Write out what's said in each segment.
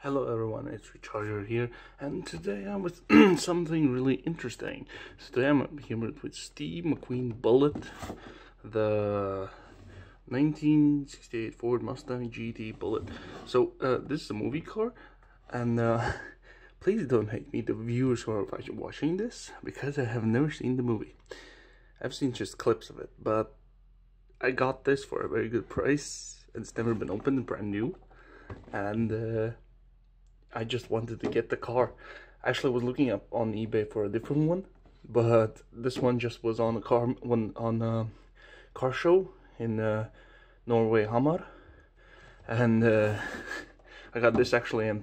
Hello everyone, it's Recharger here, and today I'm with something really interesting. Today I'm here with Steve McQueen Bullitt, the 1968 Ford Mustang GT Bullitt. So this is a movie car, and please don't hate me, the viewers who are watching this, because I have never seen the movie. I've seen just clips of it, but I got this for a very good price. It's never been opened, brand new, and I just wanted to get the car. Actually, I was looking up on eBay for a different one, but this one just was on a car show in Norway, Hamar, and I got this actually and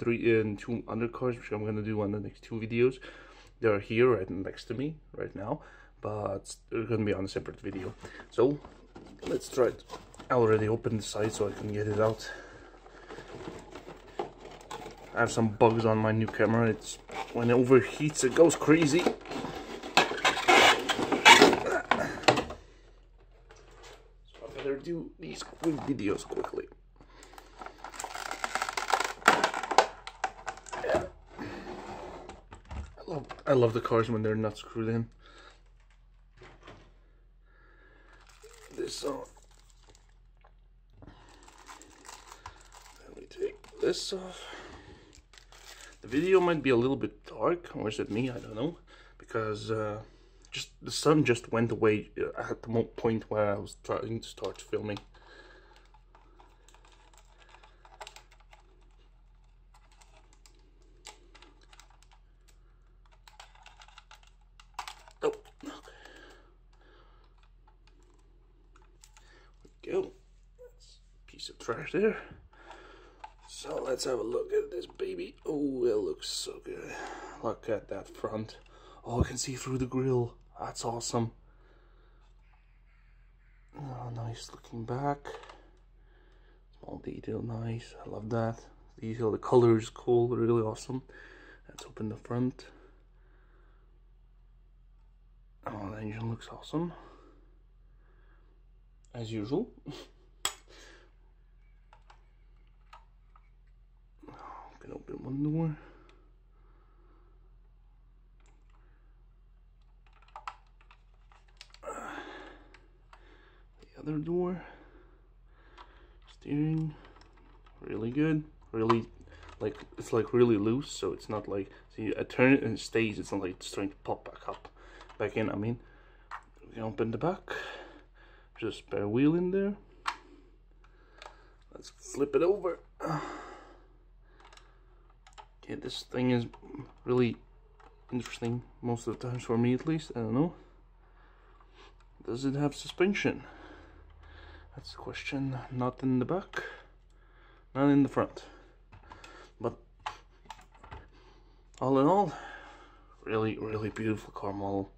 two other cars, which I'm gonna do on the next two videos. They're here right next to me right now, but they're gonna be on a separate video. So let's try it. I already opened the side so I can get it out. I have some bugs on my new camera. It's when it overheats, it goes crazy. So I better do these quick videos quickly. Yeah. I love the cars when they're not screwed in. This on. Then we take this off. The video might be a little bit dark, or is it me? I don't know, because just the sun just went away at the point where I was trying to start filming. Oh, okay. There we go. That's a piece of trash there. So let's have a look at this baby. Oh, it looks so good. Look at that front. Oh, I can see through the grill. That's awesome. Oh, nice looking back. Small detail, nice. I love that. Detail, the color is cool, really awesome. Let's open the front. Oh, the engine looks awesome. As usual. Open one door. The other door. Steering, really good. Really, like, it's like really loose, so it's not like, see, I turn it and it stays. It's not like it's trying to pop back in. I mean, we can open the back. There's a spare wheel in there. Let's flip it over. Okay, this thing is really interesting most of the times, for me at least. I don't know. Does it have suspension? That's the question. Not in the back, not in the front. But all in all, really, really beautiful car model.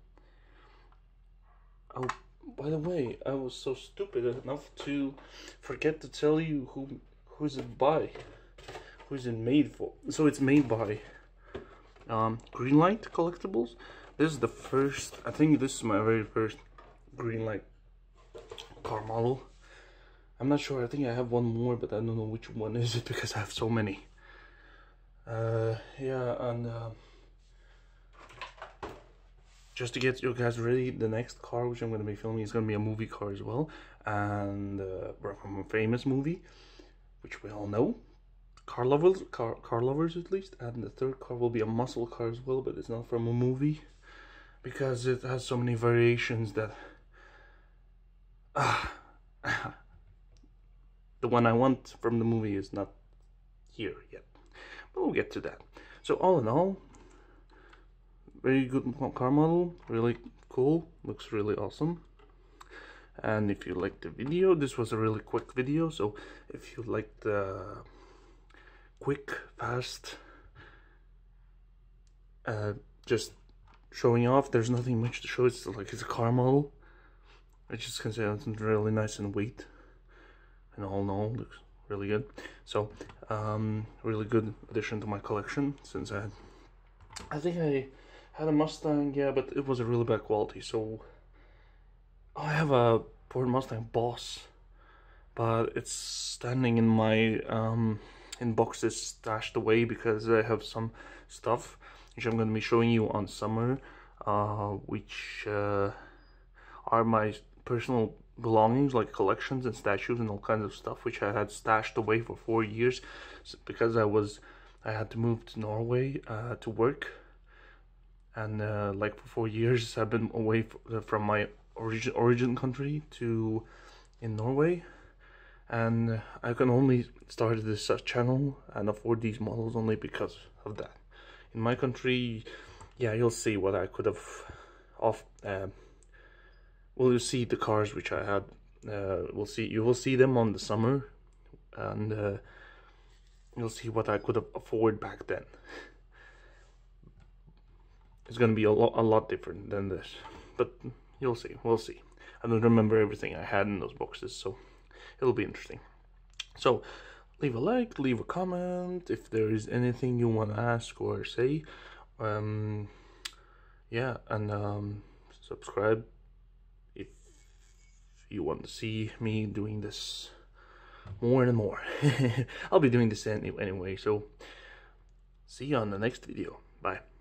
Oh, by the way, I was so stupid enough to forget to tell you who's it by. Who's it made for? So it's made by Greenlight Collectibles. This is the first, I think this is my very first Greenlight car model. I'm not sure, I think I have one more, but I don't know which one is it because I have so many. Yeah, and just to get you guys ready, the next car which I'm going to be filming is going to be a movie car as well, and from a famous movie, which we all know. Car lovers at least, and the third car will be a muscle car as well, but it's not from a movie because it has so many variations that the one I want from the movie is not here yet, but we'll get to that. So all in all, very good car model, really cool, looks really awesome. And if you liked the video, this was a really quick video, so if you liked the quick, fast, just showing off, there's nothing much to show. It's like it's a car model. I just can say it's really nice and weight, and all in all, looks really good. So really good addition to my collection, since I think I had a Mustang, yeah, but it was a really bad quality. So I have a Ford Mustang Boss, but it's standing in my in boxes stashed away because I have some stuff which I'm going to be showing you on summer, which are my personal belongings, like collections and statues and all kinds of stuff which I had stashed away for 4 years because I had to move to Norway to work, and like for 4 years I've been away from my origin country to in Norway, and I can only start this channel and afford these models only because of that. In my country, yeah, you'll see what I could have well, you'll see the cars which I had. You will see them on the summer, and you'll see what I could have afford back then. It's gonna be a lot different than this, but you'll see. We'll see. I don't remember everything I had in those boxes, so it'll be interesting. So leave a like, leave a comment if there is anything you want to ask or say. Yeah, and subscribe if you want to see me doing this more and more. I'll be doing this anyway, so see you on the next video. Bye.